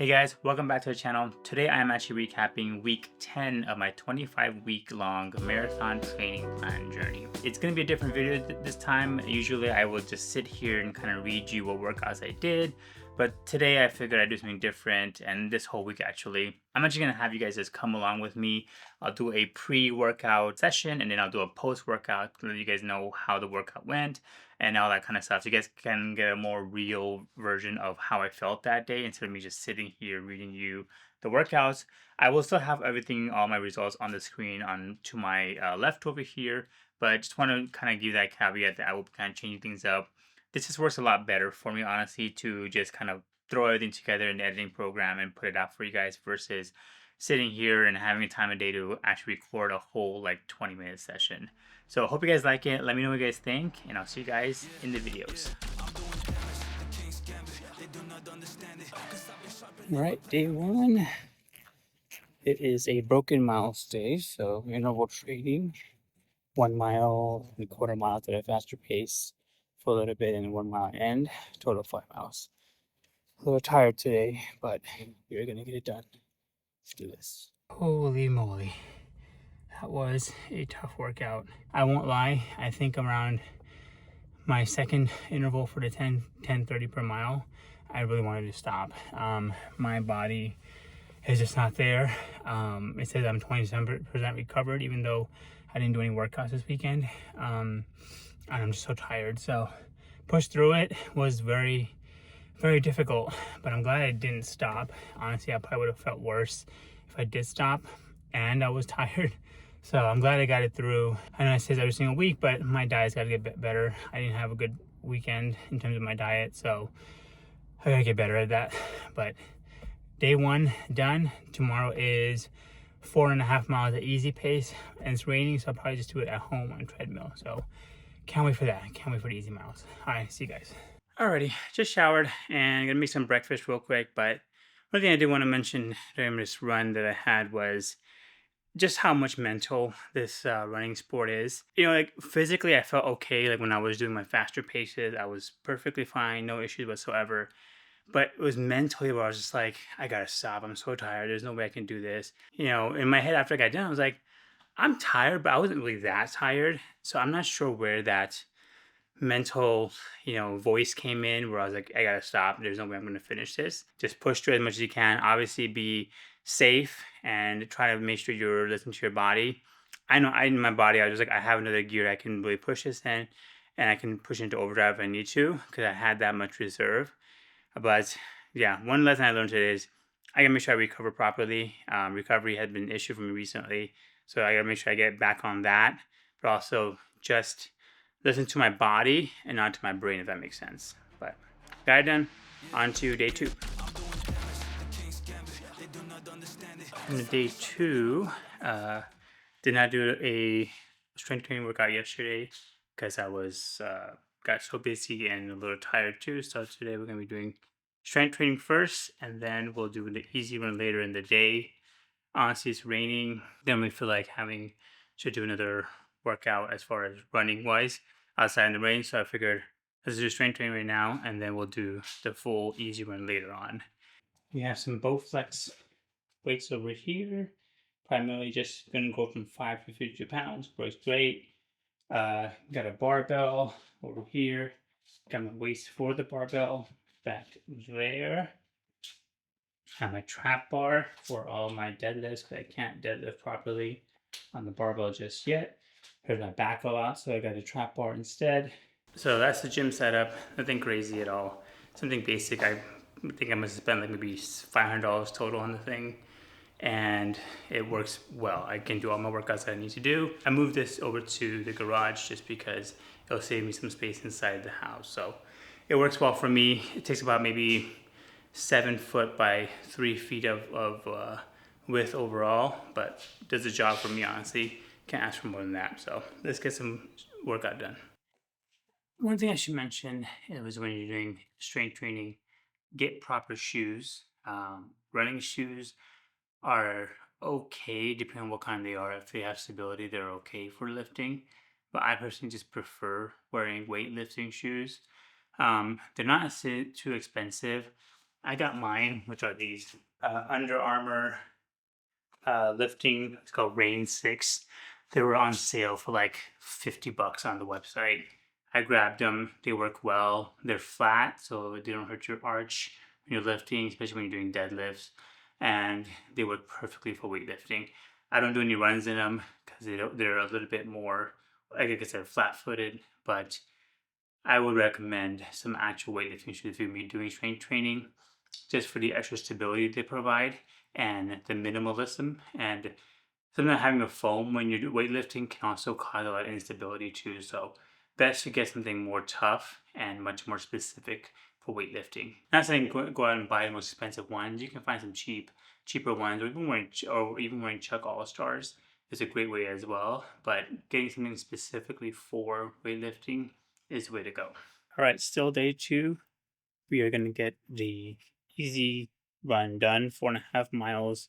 Hey guys, welcome back to the channel. Today I am actually recapping week 10 of my 25-week long marathon training plan journey. It's going to be a different video this time. Usually I will just sit here and kind of read you what workouts I did, but today I figured I'd do something different, and this whole week actually. I'm actually going to have you guys just come along with me. I'll do a pre-workout session and then I'll do a post-workout to let you guys know how the workout went and all that kind of stuff. So you guys can get a more real version of how I felt that day instead of me just sitting here reading you the workouts. I will still have everything, all my results on the screen on to my left over here, but I just want to kind of give that caveat that I will kind of change things up. This just works a lot better for me, honestly, to just kind of throw everything together in the editing program and put it out for you guys versus sitting here and having a time of day to actually record a whole like 20-minute session. So hope you guys like it. Let me know what you guys think, and I'll see you guys in the videos. All right, day one. It is a broken miles day, so interval training. 1 mile and quarter mile at a faster pace for a little bit, and 1 mile end, total 5 miles. A little tired today, but we're gonna get it done. Let's do this. Holy moly. That was a tough workout. I won't lie, I think around my second interval for the 10:30 per mile, I really wanted to stop. My body is just not there. It says I'm 27% recovered, even though I didn't do any workouts this weekend. And I'm just so tired. So push through it was very, very difficult, but I'm glad I didn't stop. Honestly, I probably would have felt worse if I did stop and I was tired. So I'm glad I got it through. I know it says every single week, but my diet's got to get better. I didn't have a good weekend in terms of my diet, so I gotta get better at that. But day one done. Tomorrow is 4.5 miles at easy pace, and it's raining, so I'll probably just do it at home on treadmill. So can't wait for that. Can't wait for the easy miles. All right, see you guys. Alrighty, just showered and gonna make some breakfast real quick. But one thing I did want to mention during this run that I had was just how much mental this running sport is. Like physically, I felt okay. Like when I was doing my faster paces, I was perfectly fine, no issues whatsoever. But it was mentally where I was just like, I gotta stop. I'm so tired. There's no way I can do this. In my head after I got done, I was like, I'm tired, but I wasn't really that tired. So I'm not sure where that mental, voice came in where I was like, I gotta stop. There's no way I'm gonna finish this. Just push through as much as you can. Obviously, be safe and try to make sure you're listening to your body. I know in my body, I was like, I have another gear I can really push this in, and I can push into overdrive if I need to because I had that much reserve. But yeah, one lesson I learned today is I gotta make sure I recover properly. Recovery has been an issue for me recently, so I gotta make sure I get back on that. But also just listen to my body and not to my brain, if that makes sense. But got it done. On to day two. On day two, did not do a strength training workout yesterday because I was got so busy and a little tired too. So today we're gonna be doing strength training first, and then we'll do the easy run later in the day. Honestly, it's raining. Then we feel like having to do another workout as far as running wise outside in the rain. So I figured let's do strength training right now, and then we'll do the full easy run later on. We have some Bowflex weights over here. Primarily just gonna go from 5 to 52 pounds. Works great. Got a barbell over here. Got my weights for the barbell back there. Have my trap bar for all my deadlifts, but I can't deadlift properly on the barbell just yet. Hurt my back a lot, so I got a trap bar instead. So that's the gym setup. Nothing crazy at all. Something basic. I think I must have spent like maybe $500 total on the thing, and it works well. I can do all my workouts that I need to do. I moved this over to the garage just because it'll save me some space inside the house. So it works well for me. It takes about maybe 7 foot by 3 feet of width overall, but does the job for me, honestly. Can't ask for more than that. So let's get some workout done. One thing I should mention is when you're doing strength training, get proper shoes. Running shoes are okay depending on what kind they are. If they have stability, they're okay for lifting. But I personally just prefer wearing weightlifting shoes. They're not too expensive. I got mine, which are these Under Armour lifting. It's called Rain 6. They were on sale for like $50 on the website. I grabbed them. They work well. They're flat, so they don't hurt your arch when you're lifting, especially when you're doing deadlifts. And they work perfectly for weightlifting. I don't do any runs in them because they're a little bit more, like I said, flat-footed. But I would recommend some actual weightlifting shoes if you're doing strength training, just for the extra stability they provide and the minimalism. And sometimes having a foam when you're weightlifting can also cause a lot of instability too. So best to get something more tough and much more specific for weightlifting. Not saying go out and buy the most expensive ones. You can find some cheaper ones, or even wearing Chuck All Stars is a great way as well. But getting something specifically for weightlifting is the way to go. All right, still day 2. We are going to get the easy run done, 4.5 miles.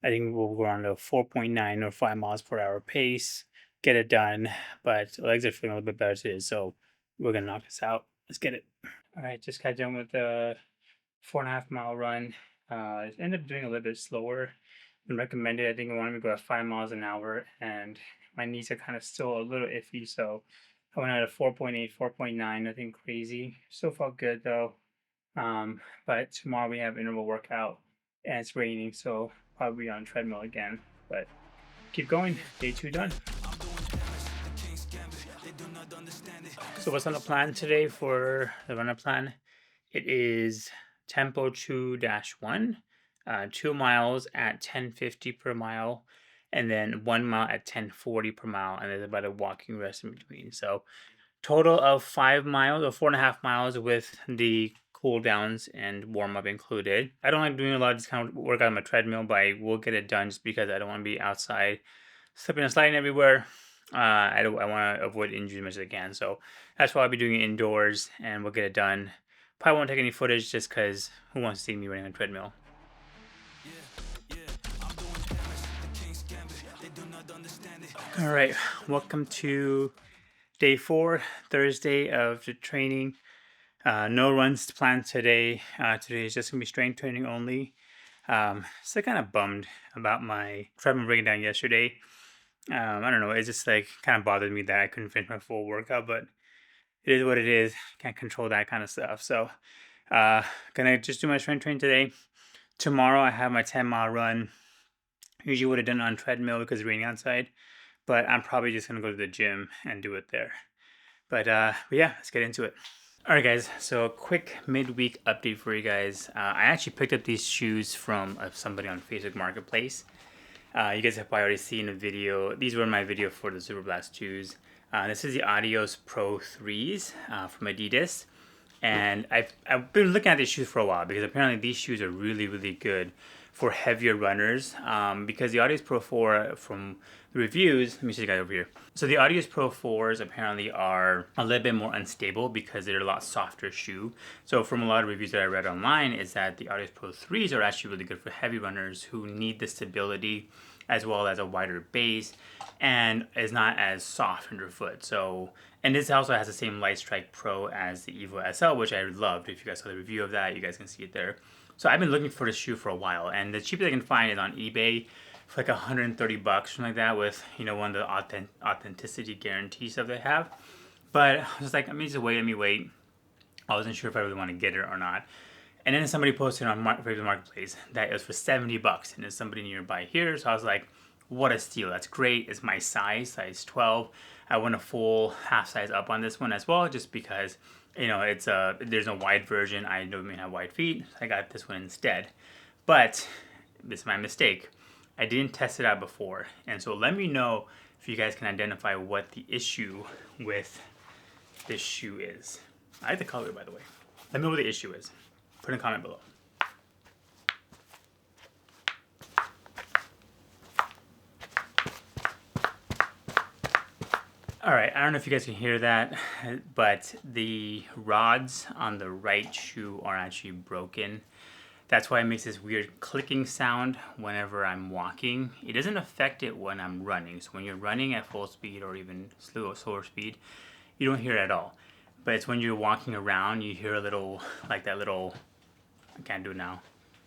I think we'll go around a 4.9 or 5 miles per hour pace, get it done. But legs are feeling a little bit better today, so we're going to knock this out. Let's get it. All right, just got done with the 4.5 mile run. I ended up doing a little bit slower than recommended. I think I wanted to go at 5 miles an hour, and my knees are kind of still a little iffy, so I went at a 4.8, 4.9, nothing crazy. Still felt good though. But tomorrow we have interval workout and it's raining, so probably on treadmill again. But keep going. Day 2 done. So what's on the plan today for the runner plan? It is tempo 2-1, 2 miles at 10:50 per mile, and then 1 mile at 10:40 per mile, and there's about a walking rest in between. So total of 5 miles or 4.5 miles with the cool downs and warm up included. I don't like doing a lot of this kind of workout on my treadmill, but I will get it done just because I don't want to be outside slipping and sliding everywhere. I want to avoid injury as much as I can, so that's why I'll be doing it indoors, and we'll get it done. Probably won't take any footage just because who wants to see me running on a treadmill? All right, welcome to day 4, Thursday of the training. No runs planned today. Today is just gonna be strength training only. So kind of bummed about my treadmill breakdown yesterday. I don't know. It just like kind of bothered me that I couldn't finish my full workout, but it is what it is. Can't control that kind of stuff. So, gonna just do my strength training today. Tomorrow I have my 10-mile run. Usually would have done it on treadmill because it's raining outside, but I'm probably just gonna go to the gym and do it there. But yeah, let's get into it. All right, guys. So a quick midweek update for you guys. I actually picked up these shoes from somebody on Facebook Marketplace. You guys have probably already seen a video. These were my video for the Super Blast shoes. This is the Adios Pro 3s from Adidas. And I've been looking at these shoes for a while because apparently these shoes are really, really good for heavier runners. Because the Adios Pro 4 from the reviews, let me show you guys over here. So the Adios Pro 4s apparently are a little bit more unstable because they're a lot softer shoe. So from a lot of reviews that I read online is that the Adios Pro 3s are actually really good for heavy runners who need the stability as well as a wider base and is not as soft underfoot. So, and this also has the same Light Strike Pro as the Evo SL, which I loved. If you guys saw the review of that, you guys can see it there. So I've been looking for this shoe for a while, and the cheapest I can find is on eBay for like $130, something like that, with one of the authenticity guarantee stuff they have. But I was like, let me wait. I wasn't sure if I really want to get it or not. And then somebody posted on Facebook Marketplace that it was for $70, and there's somebody nearby here. So I was like, what a steal. That's great. It's my size 12. I went a full half size up on this one as well, just because, it's there's no wide version. I don't even have wide feet. So I got this one instead. But this is my mistake. I didn't test it out before. And so let me know if you guys can identify what the issue with this shoe is. I like the color, by the way. Let me know what the issue is. Put in a comment below. All right, I don't know if you guys can hear that, but the rods on the right shoe are actually broken. That's why it makes this weird clicking sound whenever I'm walking. It doesn't affect it when I'm running. So when you're running at full speed or even slower speed, you don't hear it at all. But it's when you're walking around, you hear a little, like that little I can't do it now.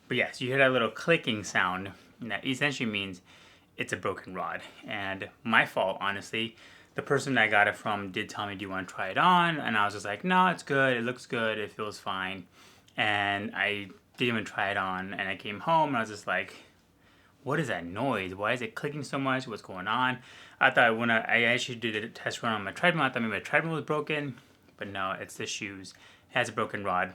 But yes, you hear that little clicking sound, and that essentially means it's a broken rod. And my fault, honestly. The person I got it from did tell me, do you want to try it on? And I was just like, no, it's good. It looks good. It feels fine. And I didn't even try it on. And I came home and I was just like, what is that noise? Why is it clicking so much? What's going on? I thought when I actually did a test run on my treadmill, I thought maybe my treadmill was broken. But no, it's the shoes. It has a broken rod.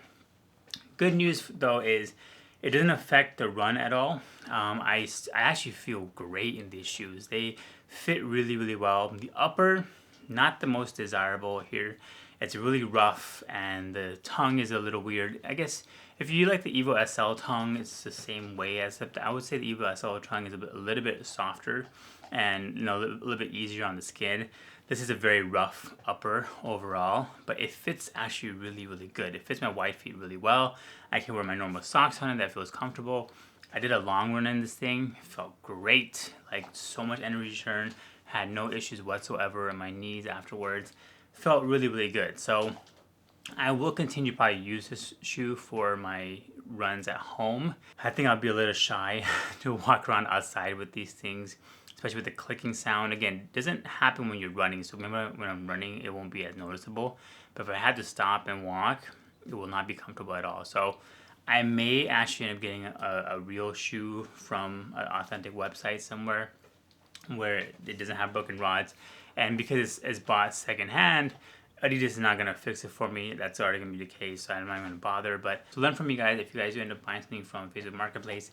Good news though is it doesn't affect the run at all. I actually feel great in these shoes. They fit really, really well. The upper, not the most desirable here. It's really rough and the tongue is a little weird. I guess if you like the Evo SL tongue, it's the same way as I would say the Evo SL tongue is a little bit softer and a little bit easier on the skin. This is a very rough upper overall, but it fits actually really, really good. It fits my wide feet really well. I can wear my normal socks on it. That feels comfortable. I did a long run in this thing. It felt great. Like so much energy return. Had no issues whatsoever in my knees afterwards. Felt really, really good. So I will continue to probably use this shoe for my runs at home. I think I'll be a little shy to walk around outside with these things, especially with the clicking sound. Again, it doesn't happen when you're running. So remember when I'm running, it won't be as noticeable. But if I had to stop and walk, it will not be comfortable at all. So I may actually end up getting a real shoe from an authentic website somewhere where it doesn't have broken rods. And because it's bought secondhand, Adidas is not going to fix it for me. That's already going to be the case, so I'm not going to bother. But to learn from you guys, if you guys do end up buying something from Facebook Marketplace,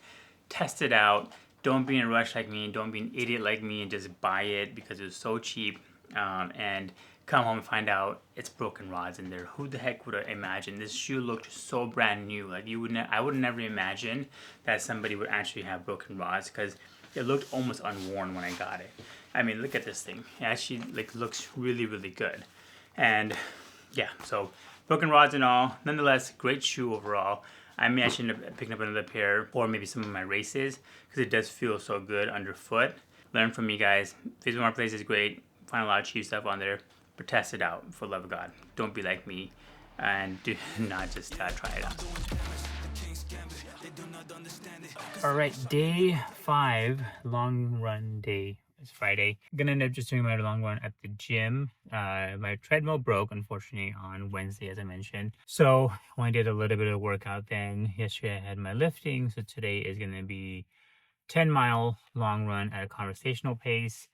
test it out. Don't be in a rush like me. Don't be an idiot like me and just buy it because it's so cheap. And come home and find out it's broken rods in there. Who the heck would have imagined? This shoe looked so brand new. Like I would never imagine that somebody would actually have broken rods because it looked almost unworn when I got it. I mean, look at this thing. It actually looks really, really good. And yeah, so broken rods and all. Nonetheless, great shoe overall. I may actually end up picking up another pair for maybe some of my races because it does feel so good underfoot. Learn from me, guys. Facebook Marketplace is great. Find a lot of cheap stuff on there, but test it out for the love of God. Don't be like me and do not just try it out. All right, day 5, long run day. It's Friday. I'm gonna end up just doing my long run at the gym. My treadmill broke, unfortunately, on Wednesday, as I mentioned. So I only did a little bit of workout then. Yesterday I had my lifting, so today is gonna be 10-mile long run at a conversational pace.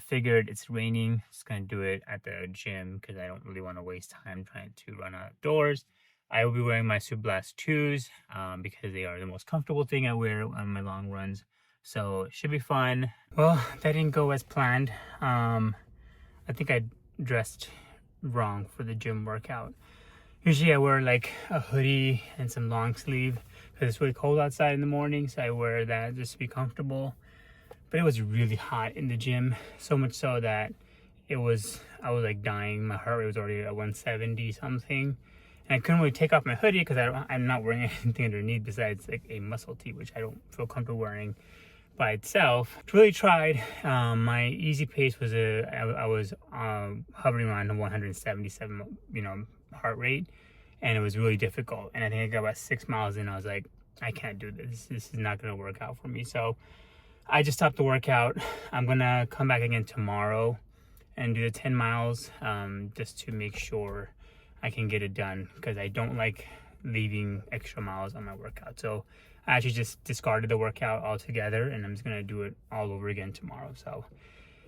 Figured it's raining, just gonna do it at the gym because I don't really want to waste time trying to run outdoors. I will be wearing my Super Blast 2s because they are the most comfortable thing I wear on my long runs. So it should be fun. Well, that didn't go as planned. I think I dressed wrong for the gym workout. Usually I wear like a hoodie and some long sleeve because it's really cold outside in the morning. So I wear that just to be comfortable. But it was really hot in the gym. So much so that I was like dying. My heart rate was already at 170 something. And I couldn't really take off my hoodie because I'm not wearing anything underneath besides like a muscle tee, which I don't feel comfortable wearing by itself. Really tried. My easy pace was I was hovering around 177, heart rate, and it was really difficult. And I think I got about 6 miles in. I was like, I can't do this. This is not going to work out for me. So I just stopped the workout. I'm gonna come back again tomorrow and do the 10 miles just to make sure I can get it done because I don't like leaving extra miles on my workout. So I actually just discarded the workout altogether and I'm just gonna do it all over again tomorrow. So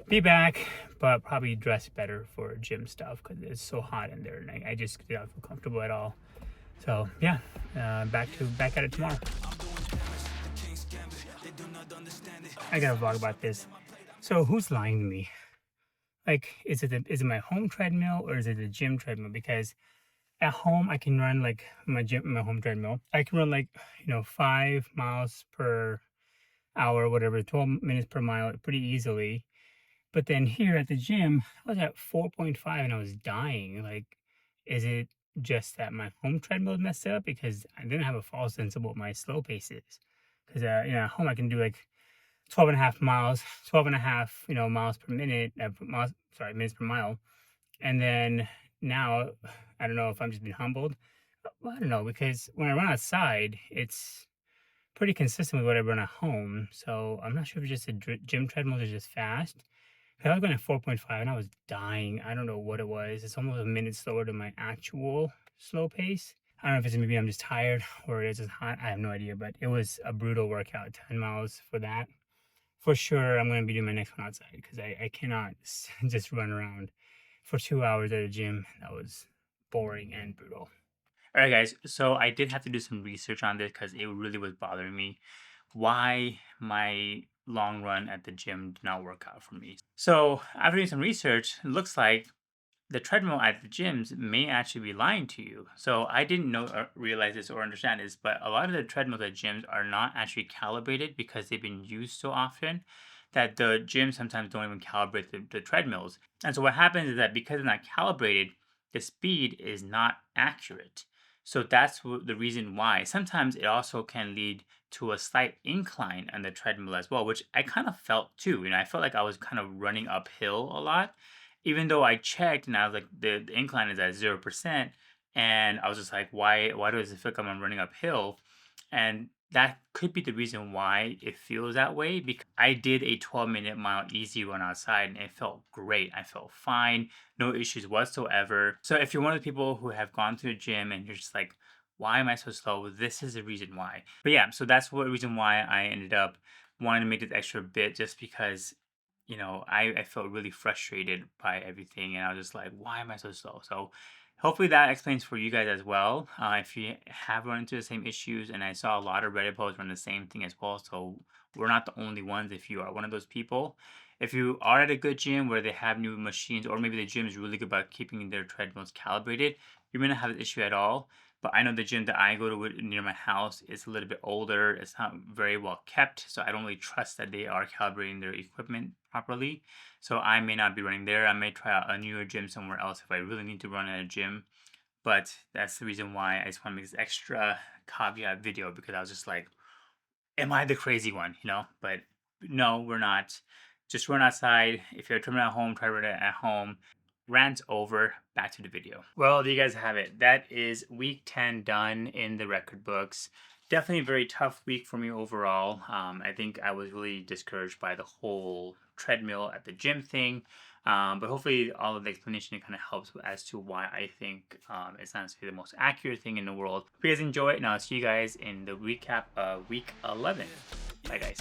be back, but probably dress better for gym stuff because it's so hot in there and I just don't feel comfortable at all. So yeah, back at it tomorrow. I gotta vlog about this. So who's lying to me? Like, is it my home treadmill or is it the gym treadmill? Because at home I can run like my home treadmill. I can run like 5 miles per hour, whatever, 12 minutes per mile, pretty easily. But then here at the gym, I was at 4.5 and I was dying. Like, is it just that my home treadmill is messed up? Because I didn't have a false sense of what my slow pace is. Because at home I can do like 12 and a half miles, 12 and a half, miles per minute, minutes per mile. And then now, I don't know if I'm just being humbled. Well, I don't know because when I run outside, it's pretty consistent with what I run at home. So I'm not sure if it's just the gym treadmills are just fast. 'Cause I was going at 4.5 and I was dying. I don't know what it was. It's almost a minute slower than my actual slow pace. I don't know if it's maybe I'm just tired or it's just hot. I have no idea, but it was a brutal workout. 10 miles for that. For sure, I'm going to be doing my next one outside because I cannot just run around for 2 hours at a gym. That was boring and brutal. All right, guys. So I did have to do some research on this because it really was bothering me why my long run at the gym did not work out for me. So after doing some research, it looks like the treadmill at the gyms may actually be lying to you. So I didn't know or realize this or understand this, but a lot of the treadmills at gyms are not actually calibrated because they've been used so often that the gyms sometimes don't even calibrate the treadmills. And so what happens is that because they're not calibrated, the speed is not accurate. So that's the reason why. Sometimes it also can lead to a slight incline on the treadmill as well, which I kind of felt too. I felt like I was kind of running uphill a lot even though I checked and I was like, the incline is at 0%. And I was just like, why does it feel like I'm running uphill? And that could be the reason why it feels that way because I did a 12-minute mile easy run outside and it felt great. I felt fine, no issues whatsoever. So if you're one of the people who have gone to the gym and you're just like, why am I so slow? This is the reason why. But yeah, so that's the reason why I ended up wanting to make this extra bit just because I felt really frustrated by everything and I was just like, why am I so slow? So hopefully that explains for you guys as well. If you have run into the same issues, and I saw a lot of Reddit posts run the same thing as well. So we're not the only ones if you are one of those people. If you are at a good gym where they have new machines, or maybe the gym is really good about keeping their treadmills calibrated, you may not have this issue at all. But I know the gym that I go to near my house is a little bit older. It's not very well kept, so I don't really trust that they are calibrating their equipment properly. So I may not be running there. I may try out a newer gym somewhere else if I really need to run at a gym. But that's the reason why I just want to make this extra caveat video because I was just like, am I the crazy one? But no, we're not. Just run outside. If you're trimming at home, try to run it at home. Rant over. Back to the video. Well, there you guys have it. That is week 10 done in the record books. Definitely a very tough week for me overall. I think I was really discouraged by the whole treadmill at the gym thing. But hopefully all of the explanation kind of helps as to why I think it's not necessarily the most accurate thing in the world. Hope you guys enjoy it, and I'll see you guys in the recap of week 11. Bye, guys.